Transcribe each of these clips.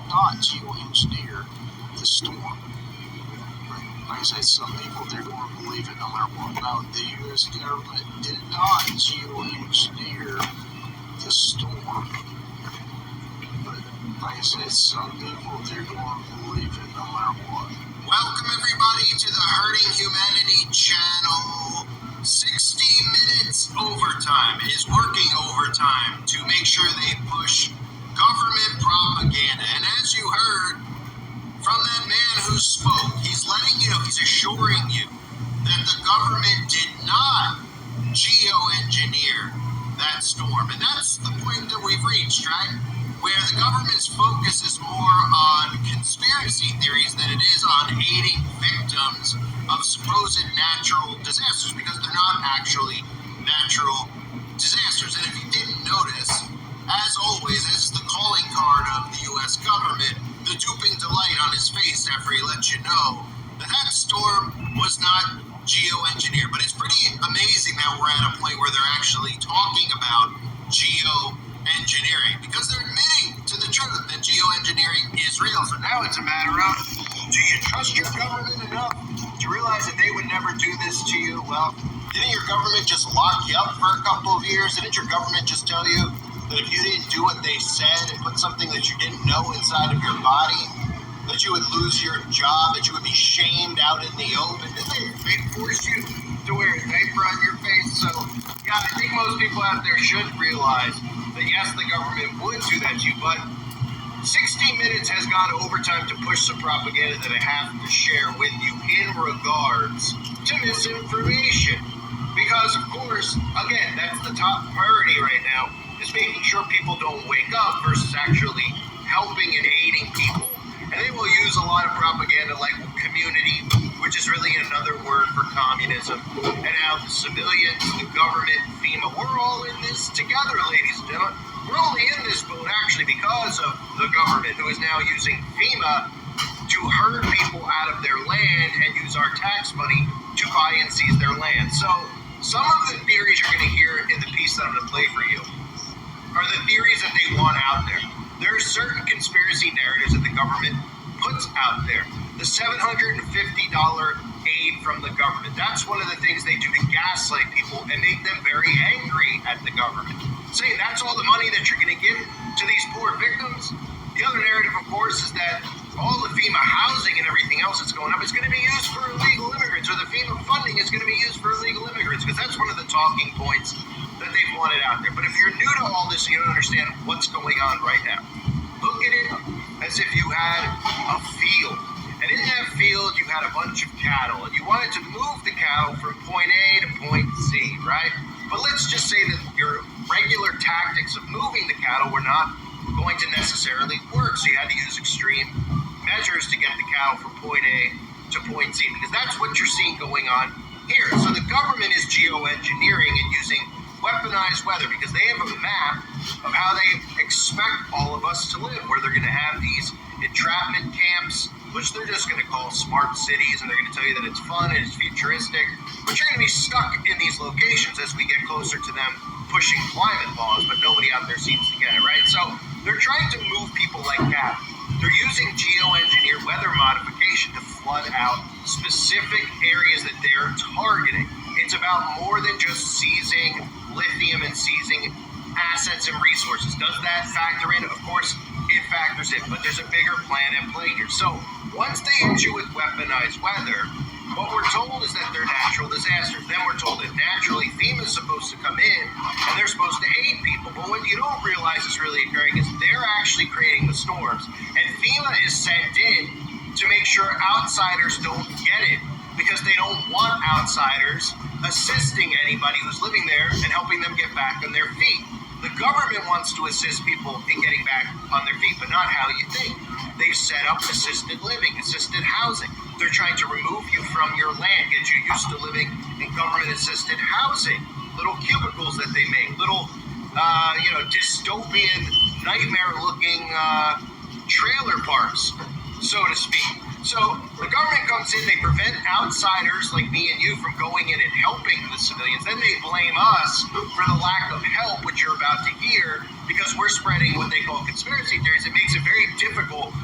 not geoengineer the storm. Like I said, some people, they're going to believe it no matter what. Now, the U.S. government did not geoengineer the storm. But like I said, some people, they're going to believe it no matter what. Welcome everybody to the Hurting Humanity channel. 60 Minutes Overtime is working overtime to make sure they push government propaganda. And as you heard from that man who spoke, he's letting you know, he's assuring you that the government did not geoengineer that storm. And that's the point that we've reached, right? Where the government's focus is more on conspiracy theories than it is on aiding victims of supposed natural disasters, because they're not actually natural disasters. And if you didn't notice, as always, this is the calling card of the U.S. government, the duping delight on his face after he lets you know that that storm was not geoengineered. But it's pretty amazing that we're at a point where they're actually talking about geoengineering, because they're admitting to the truth that geoengineering is real. So now it's a matter of, do you trust your government enough to realize that they would never do this to you? Well, didn't your government just lock you up for a couple of years? Didn't your government just tell you that if you didn't do what they said and put something that you didn't know inside of your body, that you would lose your job, that you would be shamed out in the open? Didn't they force you to wear a diaper on your face? So, yeah, I think most people out there should realize that, yes, the government would do that to you, but 60 Minutes has gone overtime to push some propaganda that I have to share with you in regards to misinformation. Because, of course, again, that's the top priority right now, is making sure people don't wake up versus actually helping and aiding people. And they will use a lot of propaganda like community, which is really another word for communism, and how the civilians, the government, FEMA, we're all in this together, ladies and gentlemen. We're only in this boat actually because of the government, who is now using FEMA to herd people out of their land and use our tax money to buy and seize their land. So some of the theories you're going to hear in the piece that I'm going to play for you are the theories that they want out there. There are certain conspiracy narratives that the government puts out there. The $750 aid from the government. That's one of the things they do to gaslight people and make them very angry at the government. Saying that's all the money that you're going to give to these poor victims. The other narrative, of course, is that all the FEMA housing and everything else that's going up is going to be used for illegal immigrants, or the FEMA funding is going to be used for illegal immigrants, because that's one of the talking points that they've wanted out there. But if you're new to all this and you don't understand what's going on right now, look at it as if you had a field. And in that field, you had a bunch of cattle, and you wanted to move the cattle from point A to point Z, right? But let's just say that your regular tactics of moving the cattle were not going to necessarily work, so you had to use extreme measures to get the cattle from point A to point Z, because that's what you're seeing going on here. So the government is geoengineering and using weaponized weather, because they have a map of how they expect all of us to live, where they're going to have these entrapment camps, which they're just going to call smart cities, and they're going to tell you that it's fun and it's futuristic, but you're going to be stuck in these locations as we get closer to them pushing climate laws, but nobody out there seems to get it, right? So they're trying to move people like that. They're using geoengineered weather modification to flood out specific areas that they're targeting. It's about more than just seizing lithium and seizing assets and resources. Does that factor in? Of course, it factors in, but there's a bigger plan at play here. So once they hit you with weaponized weather, what we're told is that they're natural disasters. Then we're told that naturally FEMA is supposed to come in and they're supposed to aid people. But what you don't realize is really occurring is they're actually creating the storms. And FEMA is sent in to make sure outsiders don't get it, because they don't want outsiders assisting anybody who's living there and helping them get back on their feet. The government wants to assist people in getting back on their feet, but not how you think. They've set up assisted living, assisted housing. They're trying to remove you from your land, get you used to living in government-assisted housing. Little cubicles that they make, little, dystopian, nightmare-looking trailer parks, so to speak. So the government comes in, they prevent outsiders like me and you from going in and helping the civilians. Then they blame us for the lack of help, which you're about to hear, because we're spreading what they call conspiracy theories. It makes it very difficult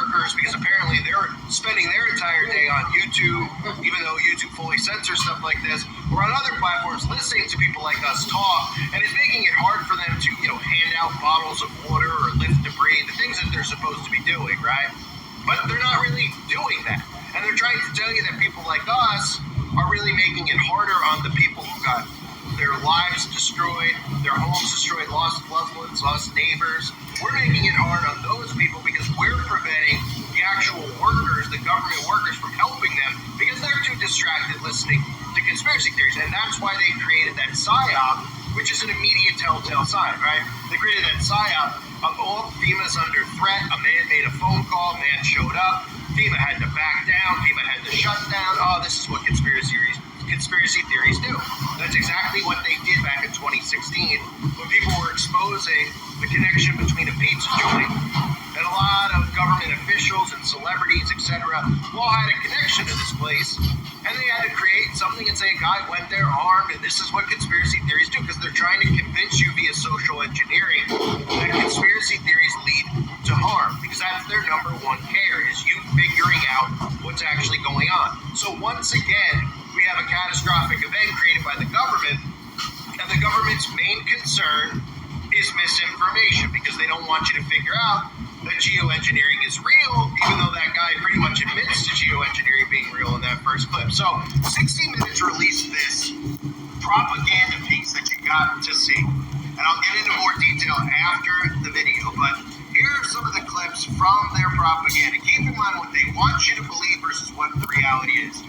workers, because apparently they're spending their entire day on YouTube, even though YouTube fully censors stuff like this, or on other platforms listening to people like us talk, and it's making it hard for them to, hand out bottles of water or lift debris, the things that they're supposed to be doing, right? But they're not really doing that. And they're trying to tell you that people like us are really making it harder on the people who got their lives destroyed, their homes destroyed, lost loved ones, lost neighbors. We're making it hard on those people because we're preventing the actual workers, the government workers, from helping them because they're too distracted listening to conspiracy theories. And that's why they created that PSYOP, which is an immediate telltale sign, right? They created that PSYOP of, FEMA's under threat. A man made a phone call, man showed up, FEMA had to back down, FEMA had to shut down. Oh, this is what conspiracy theories do. That's exactly what they did back in 2016 when people were exposing the connection between a pizza joint and a lot of government officials and celebrities, etc., who all had a connection to this place, and they had to create something and say a guy went there armed, and this is what conspiracy theories do, because they're trying to convince you via social engineering that conspiracy theories lead to harm, because that's their number one care, is you figuring out what's actually going on. So once again, we have a catastrophic event created by the government, and the government's main concern is misinformation, because they don't want you to figure out that geoengineering is real, even though that guy pretty much admits to geoengineering being real in that first clip. So 60 Minutes released this propaganda piece that you got to see, and I'll get into more detail after the video, but here are some of the clips from their propaganda. Keep in mind what they want you to believe versus what the reality is.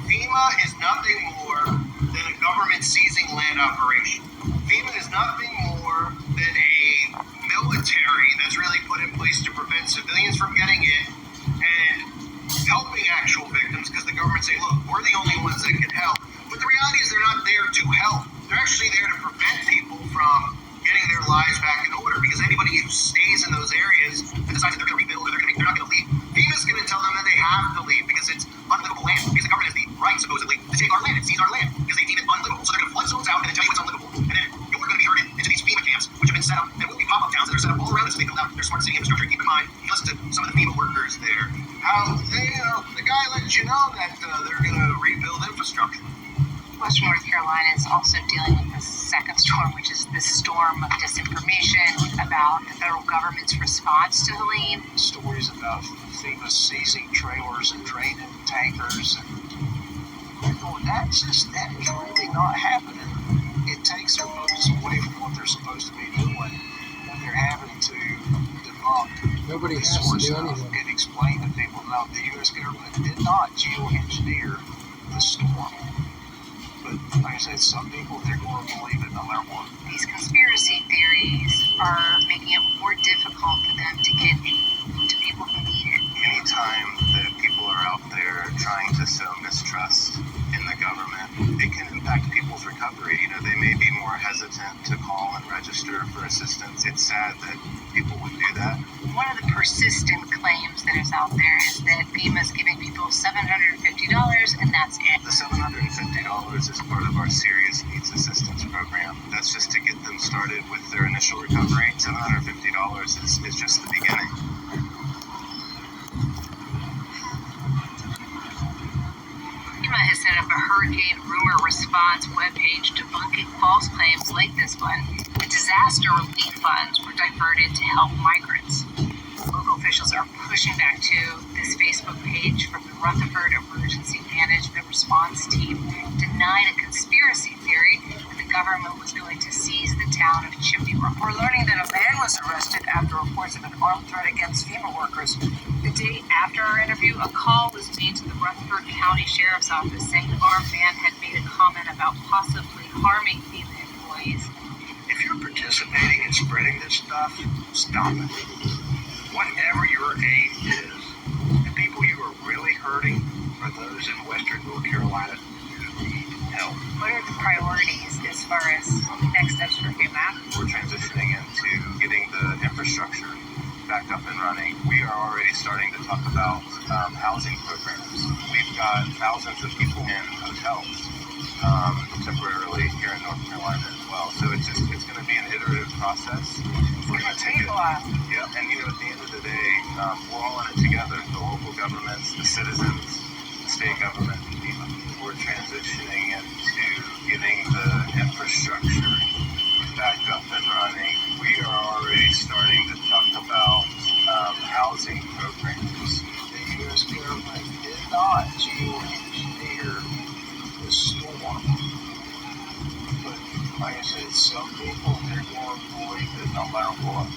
FEMA is nothing more than a government seizing land operation. FEMA is nothing more than a military that's really put in place to prevent civilians from getting in and helping actual victims, because the government say, look, we're the only ones that can help. But the reality is they're not there to help. They're actually there to prevent people from getting their lives back in order, because anybody who stays in those areas and decides that they're going to rebuild or they're not going to leave, FEMA's going to tell them that they have to leave because it's unlivable land, because the government has the right, supposedly, to take our land and seize our land because they deem it unlivable. So they're going to flood zones out and then tell you it's unlivable. And then you're going to be herded into these FEMA camps, which have been set up, and will be pop-up towns that are set up all around us. They build out their smart city infrastructure. Keep in mind, you listen to some of the FEMA workers there, how they, the guy lets you know that they're going to rebuild infrastructure. Western North Carolina is also dealing with the second storm, which is this storm of disinformation about the federal government's response to Helene. Stories about FEMA seizing trailers and draining tankers, and they're going, that is really not happening. It takes their focus away from what they're supposed to be doing when they're having to debunk Nobody this has sort to do of stuff anything. and explain to people that the U.S. government did not geoengineer the storm. But like I said, some people, they're going to believe it no matter what. These conspiracy theories are making it more difficult for them to get aid to people who need it. Anytime that people are out there trying to sow mistrust in the government, it can impact people's recovery. They may be more hesitant to call and register for assistance. It's sad that people would do that. One of the persistent claims that is out there is that FEMA's giving people $750 and that's it. The $750 is part of our serious needs assistance program. That's just to get them started with their initial recovery. $750 is just the beginning. FEMA has set up a hurricane rumor response webpage debunking false claims like this one. The disaster relief funds were diverted to help migrants. Local officials are pushing back to this Facebook page from the Rutherford Emergency Management Response Team denied a conspiracy theory that the government was going to seize the town of Chimney Rock. We're learning that a man was arrested after reports of an armed threat against FEMA workers. The day after our interview, a call was made to the Rutherford County Sheriff's Office saying an armed man had made a comment about possibly harming FEMA employees. If you're participating in spreading this stuff, stop it. Whatever your aim is, the people you are really hurting are those in Western North Carolina who need help. What are the priorities as far as next steps for FEMA? We're transitioning into getting the infrastructure back up and running. We are already starting to talk about housing programs. We've got thousands of people in hotels temporarily here in North Carolina as well. So it's going to be an iterative process. We're going to take a while. Yeah, and at the end of the day, we're all in it together, the local governments, the citizens, the state government, even. We're transitioning into getting the infrastructure back up and running. We are already starting to talk about housing programs. The U.S. government did not geoengineer the storm. But like I said, some people, they're going to believe it no matter what.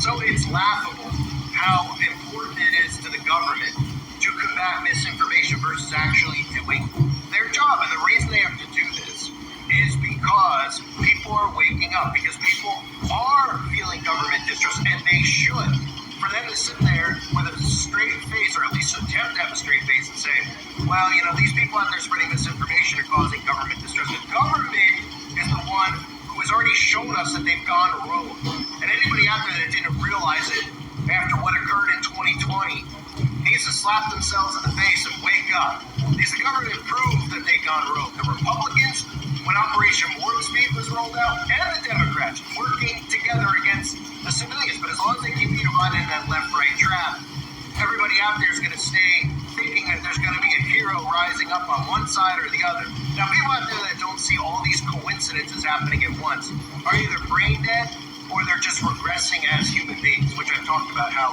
So it's laughable how important it is to the government to combat misinformation versus actually doing their job. And the reason they have to do this is because people are waking up, because people are feeling government distrust, and they should. For them to sit there with a straight face, or at least attempt to have a straight face, and say, well, these people out there spreading misinformation are causing government distrust. The government is the one who has already shown us that they've gone rogue. And anybody out there that didn't realize it after what occurred in 2020 needs to slap themselves in the face and wake up. Because the government proved that they've gone rogue. The Republicans, when Operation Warp Speed was rolled out, and the Democrats working together against the civilians. But as long as they keep you divided in that left-right trap, everybody out there is going to stay thinking that there's going to be a hero rising up on one side or the other. Now, people out there that don't see all these coincidences happening at once are either brain dead or they're just regressing as human beings, which I've talked about how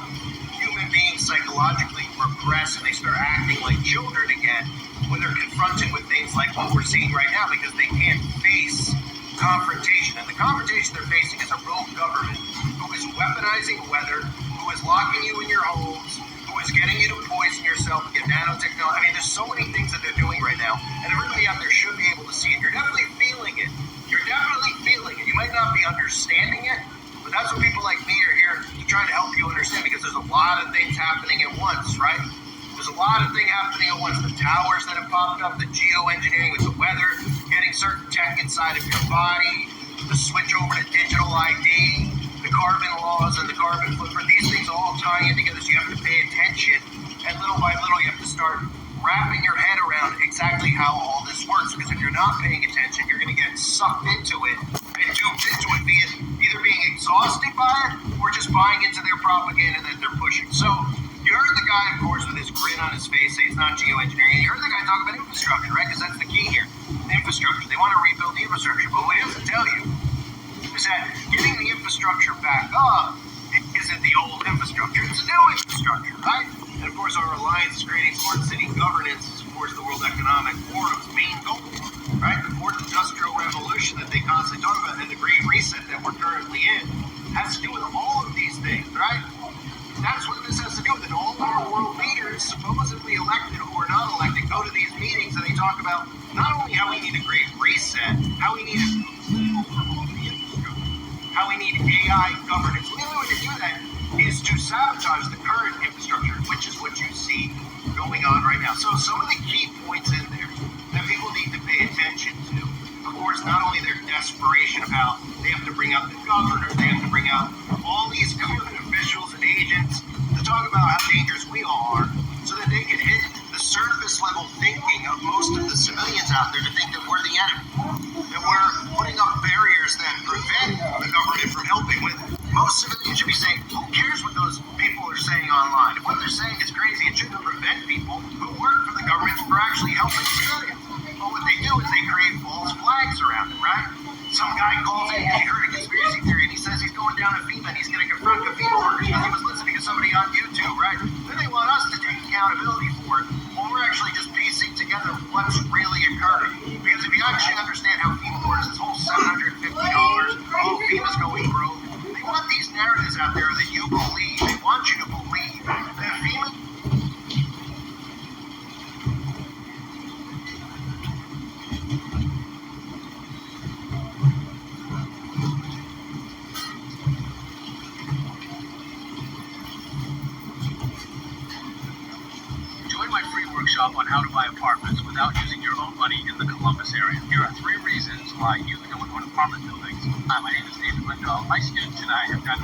human beings psychologically regress and they start acting like children again when they're confronted with things like what we're seeing right now, because they can't face confrontation. And the confrontation they're facing is a rogue government who is weaponizing weather, who is locking you in your homes, who is getting you to poison yourself with nanotechnology. I mean, there's so many things that they're doing right now, and everybody out there should be able to see it. You're definitely feeling it. You're definitely feeling it. You might not be understanding it, but that's what people like me are here to try to help you understand, because there's a lot of things happening at once, right? There's a lot of things happening at once. The towers that have popped up, the geoengineering with the weather, getting certain tech inside of your body, the switch over to digital ID, the carbon laws and the carbon footprint. These things all tie in together, so you have to pay attention. And little by little, you have to start wrapping your head around exactly how all this works. Because if you're not paying attention, you're going to get sucked into it and duped into it, either being exhausted by it or just buying into their propaganda that they're pushing. So you heard the guy, of course, with his grin on his face say it's not geoengineering. You heard the guy talk about infrastructure, right? Because that's the key here. The infrastructure. They want to rebuild the infrastructure. But what he doesn't tell you is that getting the infrastructure back up isn't the old infrastructure. It's a new infrastructure, right? And of course, our alliance is creating smart city governance is, of course, the World Economic Forum's main goal, right? The fourth industrial revolution that they constantly talk about, and the Great Reset that we're currently in, has to do with all of these things, right? That's what this has to do with it. All our world leaders, supposedly elected or not elected, go to these meetings and they talk about not only how we need a Great Reset, how we need how we need AI governance. The only way to do that is to sabotage the current infrastructure, which is what you see going on right now. So some of the key points in there that people need to pay attention to, of course, not only their desperation of how they have to bring out the governor, they have to bring out all these government officials and agents to talk about how dangerous we all are, so that they can hit the surface level thinking of most of the civilians out there to think that we're the enemy, that we're putting up barriers that prevent the government from helping. With most civilians should be saying, who cares what those people are saying online? If what they're saying is crazy, it shouldn't prevent people who work for the government from actually helping civilians. But what they do is they create false flags around it, right? Some guy calls in, he heard a conspiracy theory, and he says he's going down to FEMA and he's going to confront the FEMA workers because he was listening to somebody on YouTube, right? Then they want us to take accountability for it. Well, we're actually just piecing together what's really occurring. Because if you actually understand how FEMA works, this whole $750, oh, FEMA's going broke. They want these narratives out there that you believe. They want you to believe that FEMA. Join my free workshop on how to buy apartments without using your own money in the Columbus area. Here are 3 reasons why you can own apartment buildings. Hi, my name is David Lindahl. My students and I have done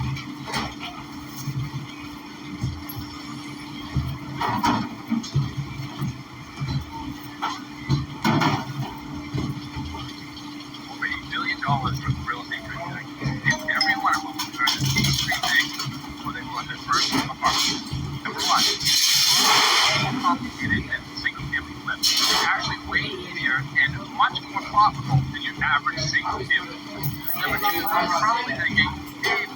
over $8 billion worth of real estate transactions. If every one of them learned these 3 things before they bought their first apartments. Number one, more complicated than single-family flip. It's actually way easier and much more profitable than your average single-family. Number two, you're probably thinking, hey,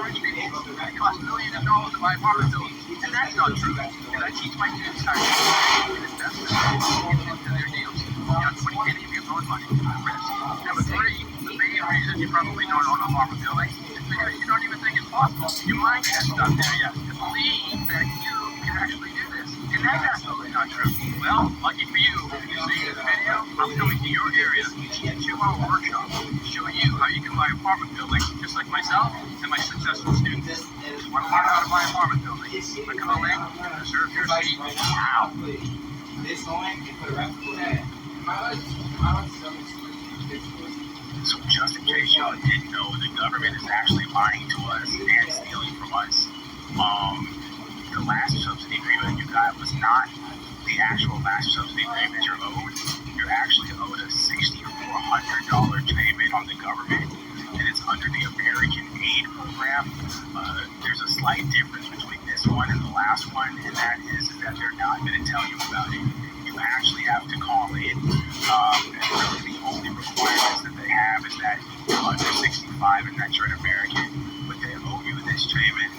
rich people, it costs millions of dollars to buy apartment buildings. And that's not true. Because I teach my students how to invest into their deals. You're not putting any of your own money at risk. Number three, the main reason you probably don't own an apartment building is because you don't even think it's possible. Your mindset's not there yet to believe that you can actually do this. And that's absolutely not true. Well, lucky for you, if you see this video, I'm coming to your area to teach a 2-hour workshop to show you how you can buy apartment buildings just like myself and my successful students. If you want to learn how to buy apartment buildings, click on the link to reserve your seat now. So just in case y'all didn't know, the government is actually lying to us and stealing from us. The last subsidy agreement you got was not the actual last subsidy payment you're owed. You're actually owed a $6,400 payment on the government, and it's under the American Aid Program. There's a slight difference between this one and the last one, and that is that they're not going to tell you about it. You actually have to call in, and really the only requirements that they have is that you're under 65 and that you're an American, but they owe you this payment.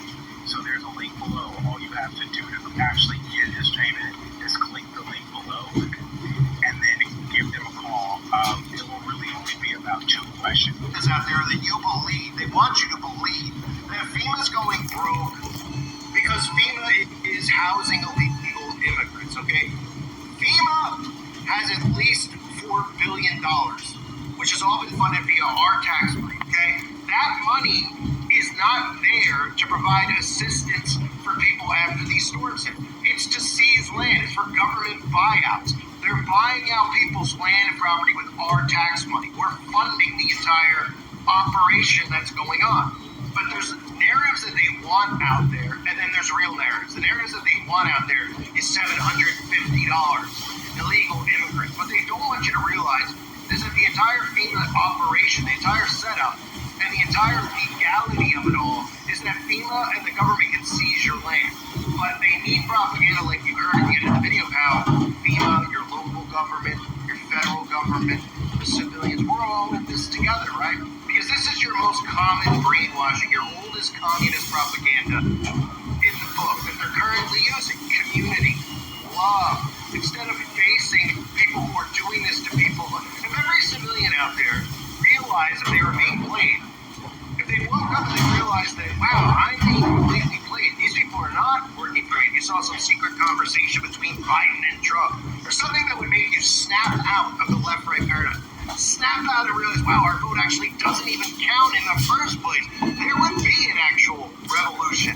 So there's a link below. All you have to do to actually get this payment is click the link below and then give them a call. It will really only be about 2 questions. Is out there that you believe, they want you to believe that FEMA's going broke because FEMA is housing illegal immigrants, okay? FEMA has at least $4 billion, which has all been funded via our tax money, okay? That money is not there to provide assistance for people after these storms hit. It's to seize land. It's for government buyouts. They're buying out people's land and property with our tax money. We're funding the entire operation that's going on. But there's narratives that they want out there, and then there's real narratives. The narratives that they want out there is $750 illegal immigrants. What they don't want you to realize is that the entire FEMA operation, the entire setup, and the entire legality of it all is that FEMA and the government can seize your land. But they need propaganda like you heard at the end of the video of how FEMA, your local government, your federal government, the civilians, we're all in this together, right? Because this is your most common brainwashing, your oldest communist propaganda in the book that they're currently using. Community, love. Instead of facing people who are doing this to people, if every civilian out there realized that they were being played, if they woke up and they realized that, wow, I'm being completely played, these people are not working for me. You saw some secret conversation between Biden and Trump, or something that would make you snap out of the left-right paradigm. Snap out and realize, wow, our vote actually doesn't even count in the first place. There would be an actual revolution.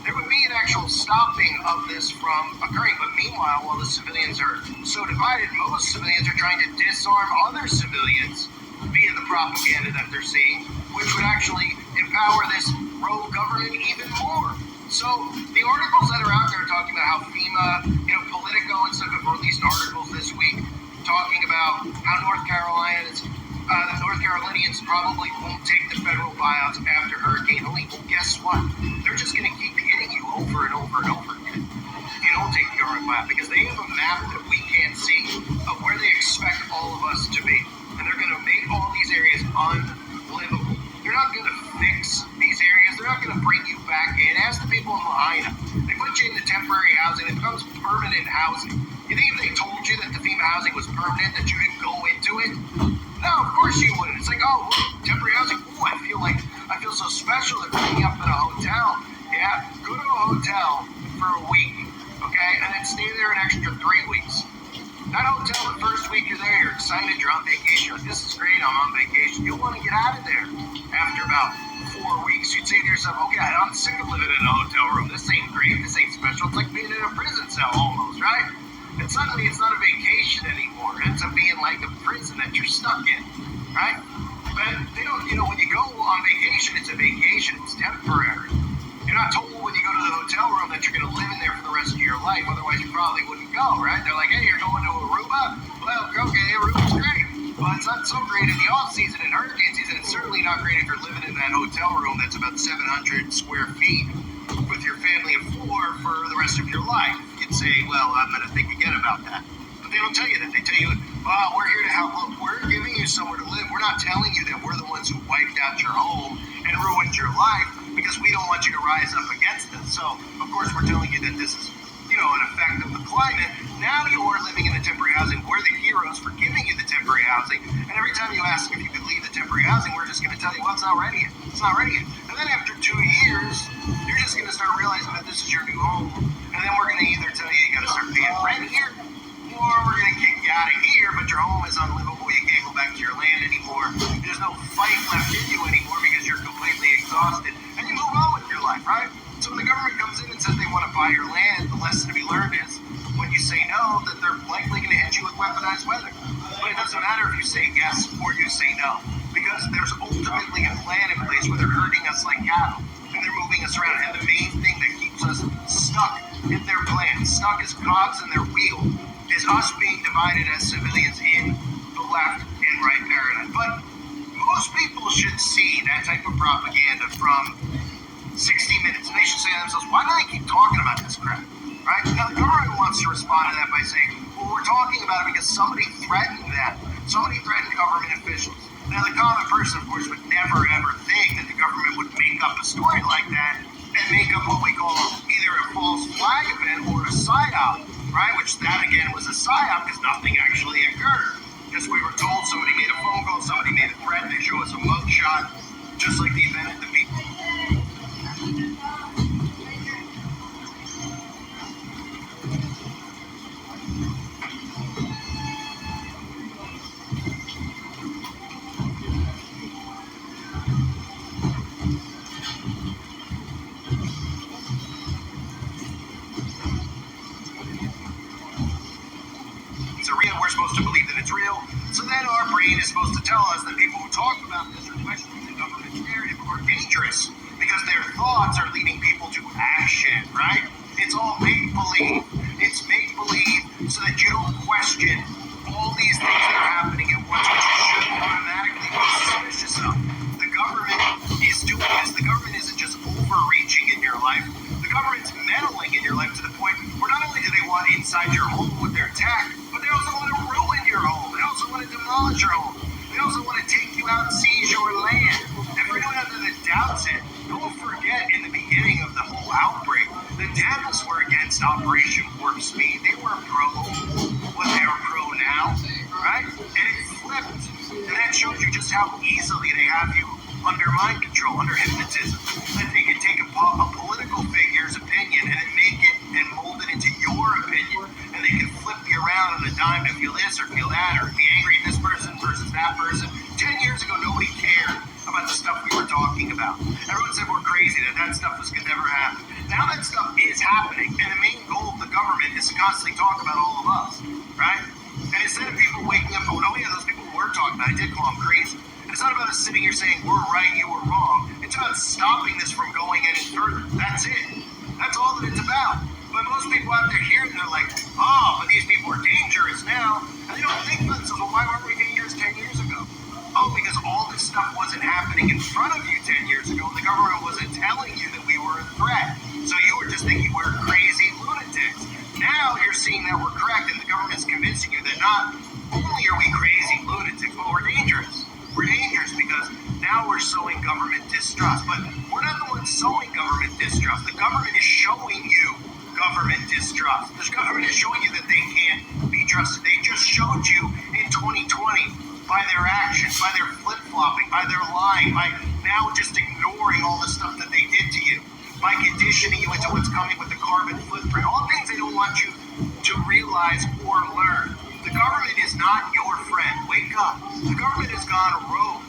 There would be an actual stopping of this from occurring. But meanwhile, while the civilians are so divided, most civilians are trying to disarm other civilians via the propaganda that they're seeing, which would actually empower this rogue government even more. So the articles that are out there talking about how FEMA, Politico and stuff have released articles this week talking about how the North Carolinians probably won't take the federal buyouts after Hurricane Helene. Well, guess what? They're just going to keep hitting you over and over and over again if you don't take the government buyout, because they have a map that we can't see of where they expect all of us to be. And they're going to make all these areas unlivable. They're not going to fix these areas. They're not going to bring you back in. Ask the people in Lahaina. They put you into temporary housing. It becomes permanent housing. You think if they told you that the FEMA housing was permanent, that you didn't go into it? No, of course you wouldn't. It's like, oh, look, temporary housing. Ooh, I feel so special. They're putting me up in a hotel. Yeah, go to a hotel for a week, okay, and then stay there an extra 3 weeks. That hotel, the first week you're there, you're excited, you're on vacation. You're like, this is great, I'm on vacation. You'll want to get out of there after about 4 weeks. You'd say to yourself, okay, I'm sick of living in a hotel room. This ain't great. This ain't special. It's like being in a prison cell almost, right? And suddenly it's not a vacation anymore. It ends up being like a prison that you're stuck in, right? But they don't, when you go on vacation, it's a vacation. It's temporary. You're not told when you go to the hotel room that you're going to live in there for the rest of your life. Otherwise, you probably wouldn't go, right? They're like, hey, you're going to Aruba? Well, okay, Aruba's great. But it's not so great in the off-season and hurricane season. It's certainly not great if you're living in that hotel room that's about 700 square feet with your family of 4. life. You'd say, well, I'm going to think again about that. But they don't tell you that. They tell you, well, we're here to help. Look, we're giving you somewhere to live. We're not telling you that we're the ones who wiped out your home and ruined your life because we don't want you to rise up against us. So, of course, we're telling you that this is, an effect of the climate. Now you're living in the temporary housing. We're the heroes for giving you the temporary housing. And every time you ask if you could leave the temporary housing, we're just going to tell you, well, it's not ready yet. It's not ready yet. And then after 2 years, you're just going to start realizing that this is your new home. And then we're going to either tell you got to start paying rent here, or we're going to kick you out of here, but your home is unlivable. You can't go back to your land anymore. There's no fight left in you anymore because you're completely exhausted. And you move on with your life, right? So when the government comes in and says they want to buy your land, the lesson to be learned is when you say no, that they're likely going to hit you with weaponized weapon. But it doesn't matter if you say yes or you say no, because there's ultimately a plan in place where they're herding us like cattle and they're moving us around. And the main thing that keeps us stuck in their plan, stuck as cogs in their wheel, is us being divided as civilians in the left and right paradigm. But most people should see that type of propaganda from 60 Minutes, and they should say to themselves, why do they keep talking about this crap? Right? Now, the government wants to respond to that by saying, well, we're talking about it because somebody threatened that. Somebody threatened government officials. Now, the common person, of course, would never, ever think that the government would make up a story like that and make up what we call either a false flag event or a psyop, right? Which that, again, was a psyop because nothing actually occurred. Just we were told somebody made a phone call, somebody made a threat, they show us a mugshot, just like the event at the people. We're supposed to believe that it's real. So then our brain is supposed to tell us that people who talk about this or question the government's narrative are dangerous because their thoughts are leading people to action, right? It's all make-believe. It's make-believe so that you don't question all these things that are happening at once, which you should automatically be suspicious of. The government is doing this. The government isn't just overreaching in your life. The government's meddling in your life to the point where not only do they want inside your home with their tech, but they also want to ruin your home. They also want to demolish your home. They also want to take you out and seize your land. And for anyone out there that doubts it, don't forget in the beginning of the whole outbreak, the Dems were against Operation Warp Speed. They weren't pro what they are pro now, right? And it flipped. And that shows you just how easily they have you under mind control, under hypnotism. That they can take a political figure's opinion and then make it and mold it into your opinion. And they can flip you around on a dime to feel this or feel that or be angry at this person versus that person. 10 years ago, nobody cared about the stuff we were talking about. Everyone said we're crazy, that stuff was going to never happen. Now that stuff is happening, and the main goal of the government is to constantly talk about all of us, right? And instead of people waking up going, oh yeah, those people we're talking about, I did call them crazy. It's not about us sitting here saying we're right, you were wrong. It's about stopping this from going any further. That's it. That's all that it's about. But most people out there hear it and they're like, oh, but these people are dangerous now. And they don't think about themselves, well, why weren't we dangerous 10 years ago? Oh, because all this stuff wasn't happening in front of you 10 years ago. The government wasn't telling you that we were a threat. So you were just thinking we're crazy lunatics. Now you're seeing that we're correct and the government's convincing you that not only are we crazy lunatics, but we're dangerous. We're dangerous because now we're sowing government distrust. But we're not the ones sowing government distrust. The government is showing you government distrust. The government is showing you that they can't be trusted. They just showed you in 2020 by their actions, by their flip-flopping, by their lying, by now just ignoring all the stuff that they did to you, by conditioning you into what's coming with the carbon footprint, all things they don't want you to realize or learn. The government is not your friend. Wake up. The government has gone rogue.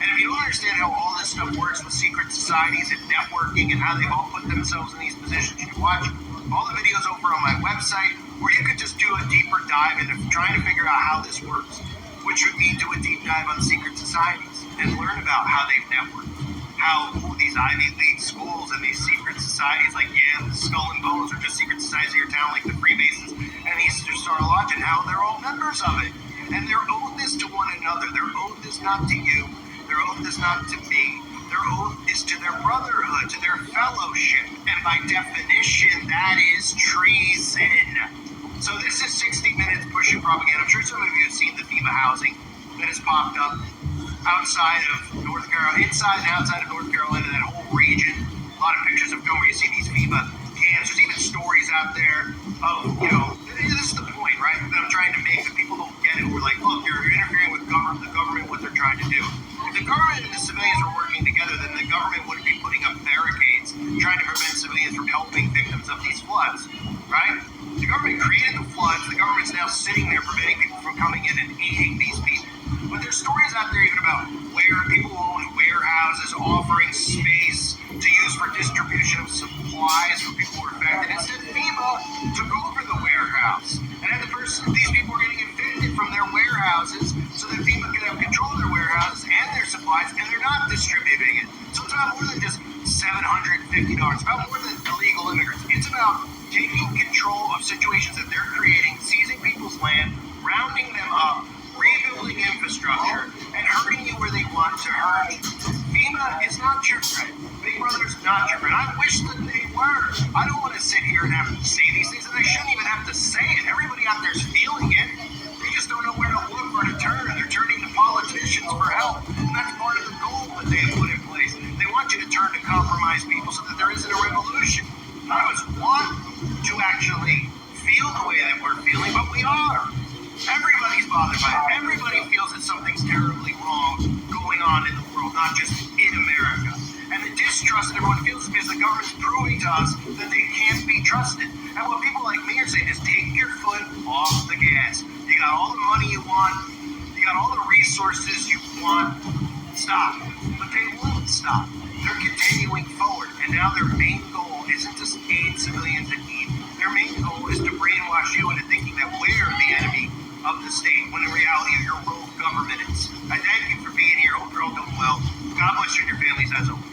And if you don't understand how all this stuff works with secret societies and networking and how they've all put themselves in these positions, you can watch all the videos over on my website, or you could just do a deeper dive into trying to figure out how this works, which would mean do a deep dive on secret societies and learn about how they've networked, how these Ivy League schools and these secret societies like Yale, Skull and Bones, are just secret societies in your town like the Freemasons and the Easter Star Lodge, and how they're all members of it. And they're owed this to one another. They're owed this not to you. They're owed this not to me. Their oath is to their brotherhood, to their fellowship, and by definition, that is treason. So this is 60 Minutes pushing propaganda. I'm sure some of you have seen the FEMA housing that has popped up outside of North Carolina, inside and outside of North Carolina, that whole region. A lot of pictures have come where you see these FEMA camps. There's even stories out there of, this is the point, right, that I'm trying to make, that people don't get it. We're like, look, you're interfering with the government, what they're trying to do. If the government and the civilians were working together, then the government wouldn't be putting up barricades trying to prevent civilians from helping victims of these floods, right? The government created the floods. The government's now sitting there preventing people from coming in and aiding these people. But there's stories out there even about where people own warehouses offering space to use for distribution of supplies for people who are affected. Instead, FEMA took over the warehouse and had these people were getting evicted from their warehouses so that FEMA can have control of their warehouses and their supplies, and they're not distributing it. So it's about more than just $750. It's about more than illegal immigrants. It's about taking control of situations that they're creating, seizing people's land, rounding them up, rebuilding infrastructure, and hurting you where they want to hurt you. FEMA is not your friend. Big Brother's not your friend. I wish that they were. I don't want to sit here and have to say these things, and I shouldn't even have to say it. Everybody out there's feeling it. They just don't know where to look or to turn. They're turning to politicians for help, and that's part of the goal that they have put in place. They want you to turn to compromise people so that there isn't a revolution. None of us want to actually feel the way that we're feeling, but we are. Everybody's bothered by it. Everybody feels that something's terribly wrong going on in the world, not just in America. And the distrust that everyone feels is because the government's proving to us that they can't be trusted. And what people like me are saying is take your foot off the gas. You got all the money you want. You got all the resources you want. Stop. But they won't stop. They're continuing forward. And now their main goal isn't to aid civilians in need. Their main goal is to brainwash you into thinking that we're the enemy of the state, when in reality your rogue government is. I thank you for being here. Hope you're all doing well. God bless you and your families as always.